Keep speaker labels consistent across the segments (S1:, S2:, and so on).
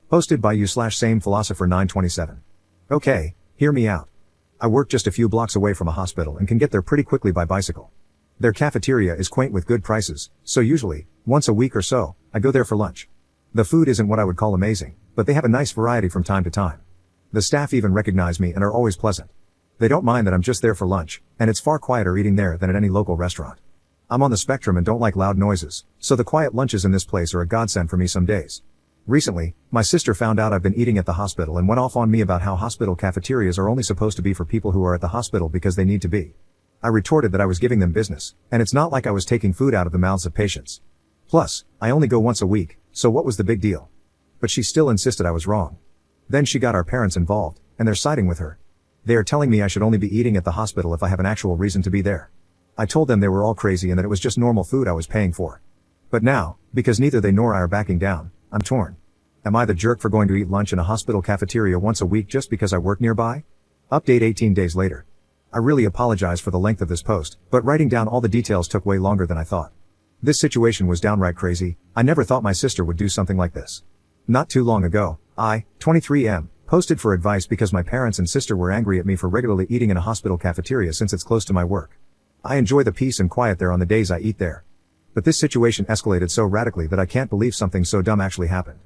S1: Posted by you/same philosopher 927. Okay, hear me out. I work just a few blocks away from a hospital and can get there pretty quickly by bicycle. Their cafeteria is quaint with good prices, so usually, once a week or so, I go there for lunch. The food isn't what I would call amazing, but they have a nice variety from time to time. The staff even recognize me and are always pleasant. They don't mind that I'm just there for lunch, and it's far quieter eating there than at any local restaurant. I'm on the spectrum and don't like loud noises, so the quiet lunches in this place are a godsend for me some days. Recently, my sister found out I've been eating at the hospital and went off on me about how hospital cafeterias are only supposed to be for people who are at the hospital because they need to be. I retorted that I was giving them business, and it's not like I was taking food out of the mouths of patients. Plus, I only go once a week, so what was the big deal? But she still insisted I was wrong. Then she got our parents involved, and they're siding with her. They are telling me I should only be eating at the hospital if I have an actual reason to be there. I told them they were all crazy and that it was just normal food I was paying for. But now, because neither they nor I are backing down, I'm torn. Am I the jerk for going to eat lunch in a hospital cafeteria once a week just because I work nearby? Update 18 days later. I really apologize for the length of this post, but writing down all the details took way longer than I thought. This situation was downright crazy. I never thought my sister would do something like this. Not too long ago, I, 23M, posted for advice because my parents and sister were angry at me for regularly eating in a hospital cafeteria since it's close to my work. I enjoy the peace and quiet there on the days I eat there. But this situation escalated so radically that I can't believe something so dumb actually happened.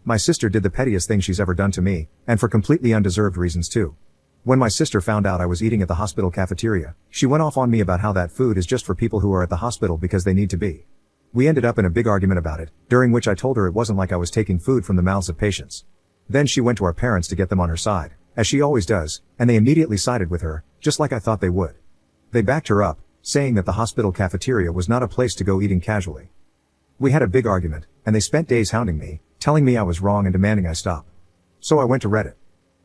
S1: My sister did the pettiest thing she's ever done to me, and for completely undeserved reasons too. When my sister found out I was eating at the hospital cafeteria, she went off on me about how that food is just for people who are at the hospital because they need to be. We ended up in a big argument about it, during which I told her it wasn't like I was taking food from the mouths of patients. Then she went to our parents to get them on her side, as she always does, and they immediately sided with her, just like I thought they would. They backed her up, saying that the hospital cafeteria was not a place to go eating casually. We had a big argument, and they spent days hounding me, telling me I was wrong and demanding I stop. So I went to Reddit.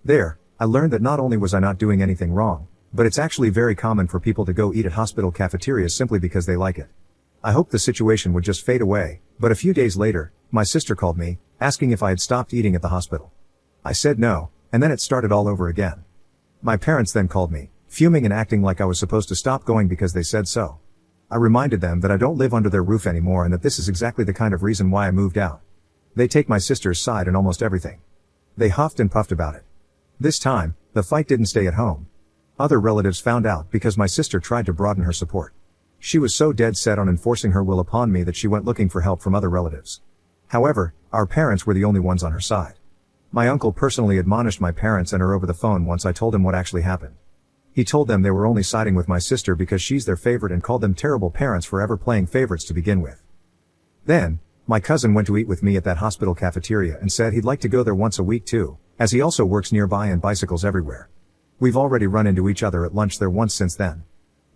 S1: There, I learned that not only was I not doing anything wrong, but it's actually very common for people to go eat at hospital cafeterias simply because they like it. I hoped the situation would just fade away, but a few days later, my sister called me, asking if I had stopped eating at the hospital. I said no, and then it started all over again. My parents then called me, fuming and acting like I was supposed to stop going because they said so. I reminded them that I don't live under their roof anymore and that this is exactly the kind of reason why I moved out. They take my sister's side in almost everything. They huffed and puffed about it. This time, the fight didn't stay at home. Other relatives found out because my sister tried to broaden her support. She was so dead set on enforcing her will upon me that she went looking for help from other relatives. However, our parents were the only ones on her side. My uncle personally admonished my parents and her over the phone once I told him what actually happened. He told them they were only siding with my sister because she's their favorite and called them terrible parents for ever playing favorites to begin with. Then, my cousin went to eat with me at that hospital cafeteria and said he'd like to go there once a week too, as he also works nearby and bicycles everywhere. We've already run into each other at lunch there once since then.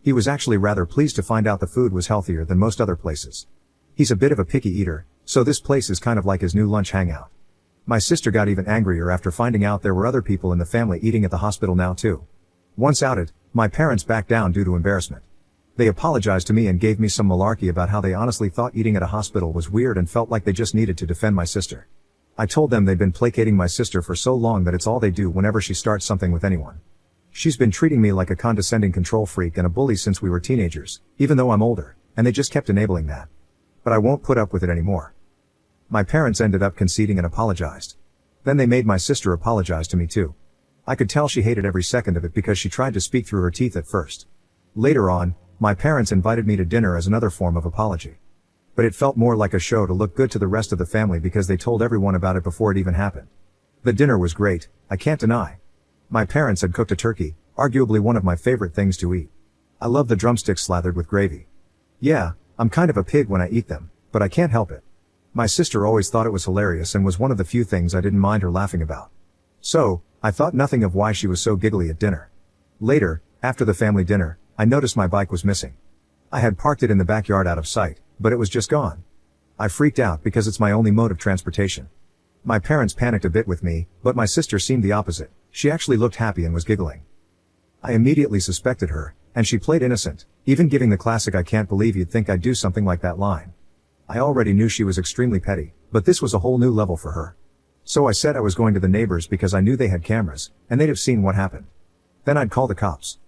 S1: He was actually rather pleased to find out the food was healthier than most other places. He's a bit of a picky eater, so this place is kind of like his new lunch hangout. My sister got even angrier after finding out there were other people in the family eating at the hospital now too. Once outed, my parents backed down due to embarrassment. They apologized to me and gave me some malarkey about how they honestly thought eating at a hospital was weird and felt like they just needed to defend my sister. I told them they'd been placating my sister for so long that it's all they do whenever she starts something with anyone. She's been treating me like a condescending control freak and a bully since we were teenagers, even though I'm older, and they just kept enabling that. But I won't put up with it anymore. My parents ended up conceding and apologized. Then they made my sister apologize to me too. I could tell she hated every second of it because she tried to speak through her teeth at first. Later on, my parents invited me to dinner as another form of apology. But it felt more like a show to look good to the rest of the family because they told everyone about it before it even happened. The dinner was great, I can't deny. My parents had cooked a turkey, arguably one of my favorite things to eat. I love the drumsticks slathered with gravy. Yeah, I'm kind of a pig when I eat them, but I can't help it. My sister always thought it was hilarious and was one of the few things I didn't mind her laughing about. So, I thought nothing of why she was so giggly at dinner. Later, after the family dinner, I noticed my bike was missing. I had parked it in the backyard out of sight, but it was just gone. I freaked out because it's my only mode of transportation. My parents panicked a bit with me, but my sister seemed the opposite. She actually looked happy and was giggling. I immediately suspected her, and she played innocent, even giving the classic "I can't believe you'd think I'd do something like that" line. I already knew she was extremely petty, but this was a whole new level for her. So I said I was going to the neighbors because I knew they had cameras, and they'd have seen what happened. Then I'd call the cops.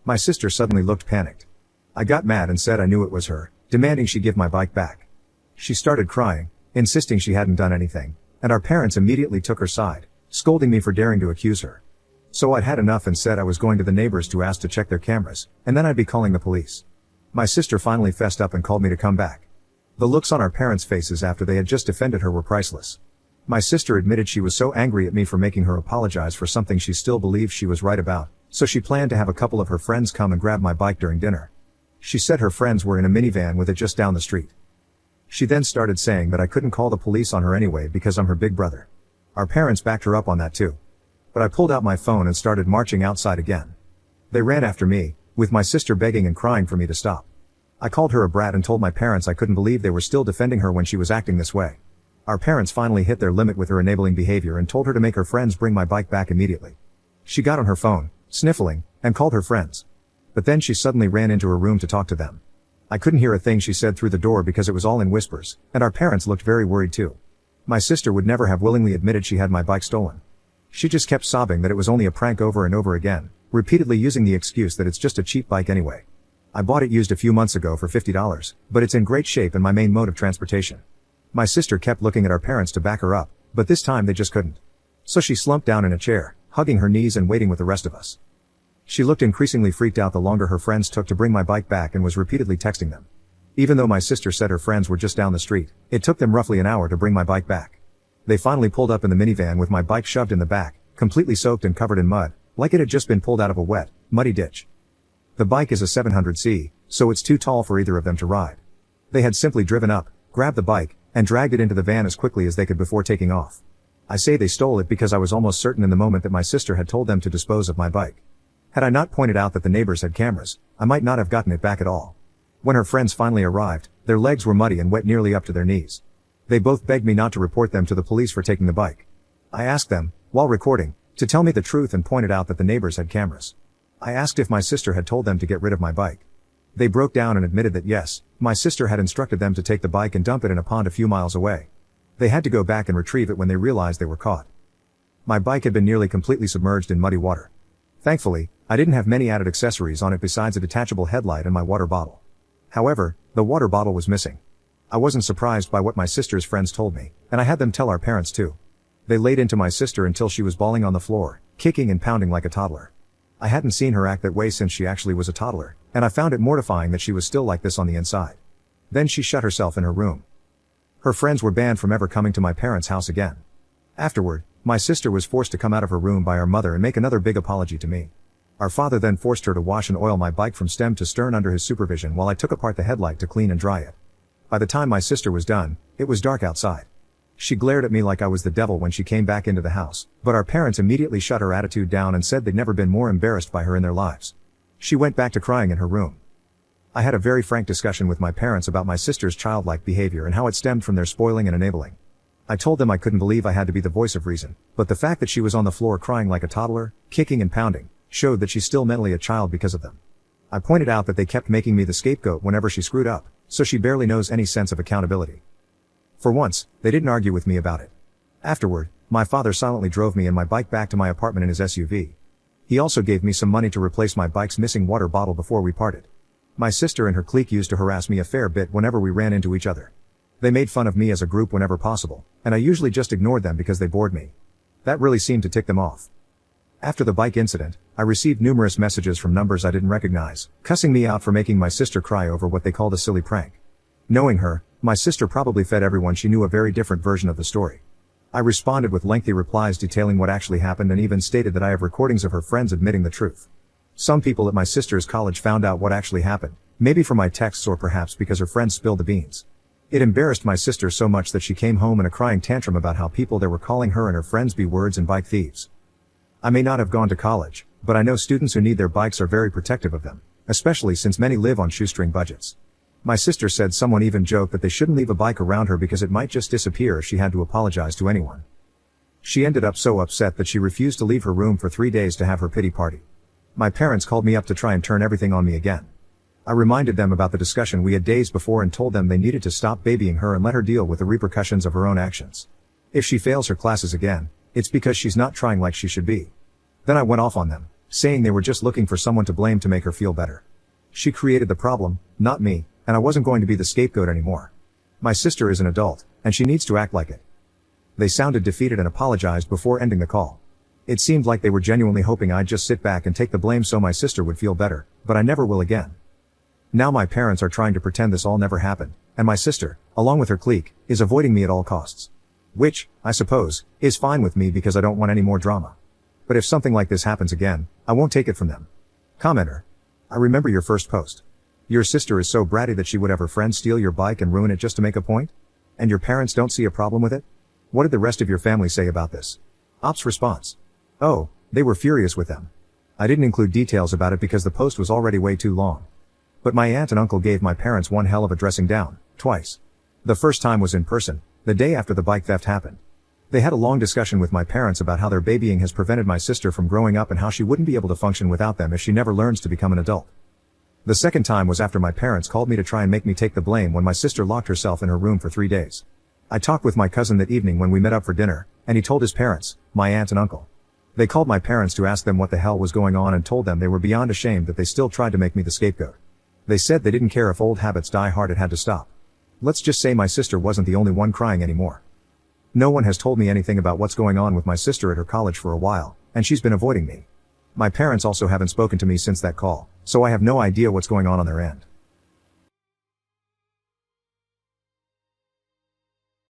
S1: My sister suddenly looked panicked. I got mad and said I knew it was her, demanding she give my bike back. She started crying, insisting she hadn't done anything, and our parents immediately took her side, scolding me for daring to accuse her. So I'd had enough and said I was going to the neighbors to ask to check their cameras, and then I'd be calling the police. My sister finally fessed up and called me to come back. The looks on our parents' faces after they had just defended her were priceless. My sister admitted she was so angry at me for making her apologize for something she still believed she was right about, so she planned to have a couple of her friends come and grab my bike during dinner. She said her friends were in a minivan with it just down the street. She then started saying that I couldn't call the police on her anyway because I'm her big brother. Our parents backed her up on that too. But I pulled out my phone and started marching outside again. They ran after me, with my sister begging and crying for me to stop. I called her a brat and told my parents I couldn't believe they were still defending her when she was acting this way. Our parents finally hit their limit with her enabling behavior and told her to make her friends bring my bike back immediately. She got on her phone, sniffling, and called her friends. But then she suddenly ran into her room to talk to them. I couldn't hear a thing she said through the door because it was all in whispers, and our parents looked very worried too. My sister would never have willingly admitted she had my bike stolen. She just kept sobbing that it was only a prank over and over again, repeatedly using the excuse that it's just a cheap bike anyway. I bought it used a few months ago for $50, but it's in great shape and my main mode of transportation. My sister kept looking at our parents to back her up, but this time they just couldn't. So she slumped down in a chair, hugging her knees and waiting with the rest of us. She looked increasingly freaked out the longer her friends took to bring my bike back and was repeatedly texting them. Even though my sister said her friends were just down the street, it took them roughly an hour to bring my bike back. They finally pulled up in the minivan with my bike shoved in the back, completely soaked and covered in mud, like it had just been pulled out of a wet, muddy ditch. The bike is a 700C, so it's too tall for either of them to ride. They had simply driven up, grabbed the bike, and dragged it into the van as quickly as they could before taking off. I say they stole it because I was almost certain in the moment that my sister had told them to dispose of my bike. Had I not pointed out that the neighbors had cameras, I might not have gotten it back at all. When her friends finally arrived, their legs were muddy and wet nearly up to their knees. They both begged me not to report them to the police for taking the bike. I asked them, while recording, to tell me the truth and pointed out that the neighbors had cameras. I asked if my sister had told them to get rid of my bike. They broke down and admitted that yes, my sister had instructed them to take the bike and dump it in a pond a few miles away. They had to go back and retrieve it when they realized they were caught. My bike had been nearly completely submerged in muddy water. Thankfully, I didn't have many added accessories on it besides a detachable headlight and my water bottle. However, the water bottle was missing. I wasn't surprised by what my sister's friends told me, and I had them tell our parents too. They laid into my sister until she was bawling on the floor, kicking and pounding like a toddler. I hadn't seen her act that way since she actually was a toddler, and I found it mortifying that she was still like this on the inside. Then she shut herself in her room. Her friends were banned from ever coming to my parents' house again. Afterward, my sister was forced to come out of her room by our mother and make another big apology to me. Our father then forced her to wash and oil my bike from stem to stern under his supervision while I took apart the headlight to clean and dry it. By the time my sister was done, it was dark outside. She glared at me like I was the devil when she came back into the house, but our parents immediately shut her attitude down and said they'd never been more embarrassed by her in their lives. She went back to crying in her room. I had a very frank discussion with my parents about my sister's childlike behavior and how it stemmed from their spoiling and enabling. I told them I couldn't believe I had to be the voice of reason, but the fact that she was on the floor crying like a toddler, kicking and pounding, showed that she's still mentally a child because of them. I pointed out that they kept making me the scapegoat whenever she screwed up, so she barely knows any sense of accountability. For once, they didn't argue with me about it. Afterward, my father silently drove me and my bike back to my apartment in his SUV. He also gave me some money to replace my bike's missing water bottle before we parted. My sister and her clique used to harass me a fair bit whenever we ran into each other. They made fun of me as a group whenever possible, and I usually just ignored them because they bored me. That really seemed to tick them off. After the bike incident, I received numerous messages from numbers I didn't recognize, cussing me out for making my sister cry over what they called a silly prank. Knowing her, my sister probably fed everyone she knew a very different version of the story. I responded with lengthy replies detailing what actually happened and even stated that I have recordings of her friends admitting the truth. Some people at my sister's college found out what actually happened, maybe from my texts or perhaps because her friends spilled the beans. It embarrassed my sister so much that she came home in a crying tantrum about how people there were calling her and her friends B-words and bike thieves. I may not have gone to college, but I know students who need their bikes are very protective of them, especially since many live on shoestring budgets. My sister said someone even joked that they shouldn't leave a bike around her because it might just disappear if she had to apologize to anyone. She ended up so upset that she refused to leave her room for 3 days to have her pity party. My parents called me up to try and turn everything on me again. I reminded them about the discussion we had days before and told them they needed to stop babying her and let her deal with the repercussions of her own actions. If she fails her classes again, it's because she's not trying like she should be. Then I went off on them, saying they were just looking for someone to blame to make her feel better. She created the problem, not me, and I wasn't going to be the scapegoat anymore. My sister is an adult, and she needs to act like it. They sounded defeated and apologized before ending the call. It seemed like they were genuinely hoping I'd just sit back and take the blame so my sister would feel better, but I never will again. Now my parents are trying to pretend this all never happened, and my sister, along with her clique, is avoiding me at all costs. Which, I suppose, is fine with me because I don't want any more drama. But if something like this happens again, I won't take it from them. Commenter. I remember your first post. Your sister is so bratty that she would have her friends steal your bike and ruin it just to make a point? And your parents don't see a problem with it? What did the rest of your family say about this? Op's response. Oh, they were furious with them. I didn't include details about it because the post was already way too long. But my aunt and uncle gave my parents one hell of a dressing down, twice. The first time was in person, the day after the bike theft happened. They had a long discussion with my parents about how their babying has prevented my sister from growing up and how she wouldn't be able to function without them if she never learns to become an adult. The second time was after my parents called me to try and make me take the blame when my sister locked herself in her room for 3 days. I talked with my cousin that evening when we met up for dinner, and he told his parents, my aunt and uncle. They called my parents to ask them what the hell was going on and told them they were beyond ashamed that they still tried to make me the scapegoat. They said they didn't care if old habits die hard, it had to stop. Let's just say my sister wasn't the only one crying anymore. No one has told me anything about what's going on with my sister at her college for a while, and she's been avoiding me. My parents also haven't spoken to me since that call, so I have no idea what's going on their end.